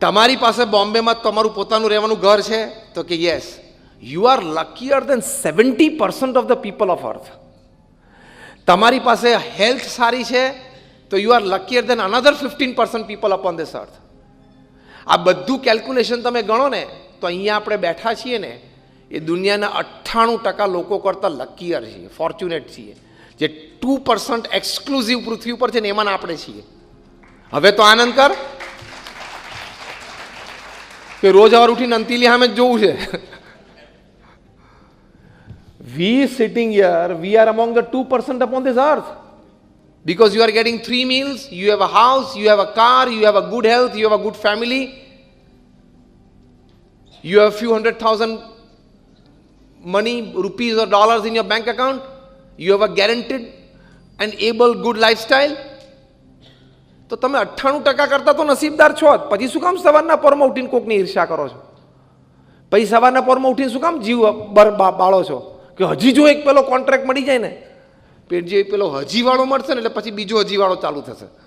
તમારી પાસે બોમ્બેમાં તમારું પોતાનું રહેવાનું ઘર છે તો કે yes, you are luckier than 70% of the people of earth. તમારી પાસે હેલ્થ સારી છે તો you are luckier than another 15% people upon this earth. આ બધું કેલ્ક્યુલેશન તમે ગણો ને તો અહીંયા આપણે બેઠા છીએ ને એ દુનિયાના 98% લોકો કરતાં લકીયર છીએ, ફોર્ચ્યુનેટ છીએ. જે 2% એક્સક્લુઝિવ પૃથ્વી ઉપર છે ને એમાં આપણે છીએ. હવે તો આનંદ કર કે રોજ સવાર ઉઠીને અંતિલી સામે જ જોવું છે. We sitting here, we are among the 2% upon this earth. Because you are getting 3 meals, you have a house, you have a car, you have a good health, you have a good family, you have a few 100,000 money, rupees or dollars in your bank account, you have a guaranteed and able good lifestyle. તો તમે 98% કરતા તો નસીબદાર છો જ. પછી શું કામ સવારના પોરમાં ઉઠીને કોકની ઈર્ષ્યા કરો છો? પછી સવારના પોરમાં ઉઠીને શું કામ જીવ બાળો છો કે હજી જો એક પેલો કોન્ટ્રાક્ટ મળી જાય ને, જે પેલો હજી વાળો મળશે ને એટલે પછી બીજો હજી વાળો ચાલુ થશે.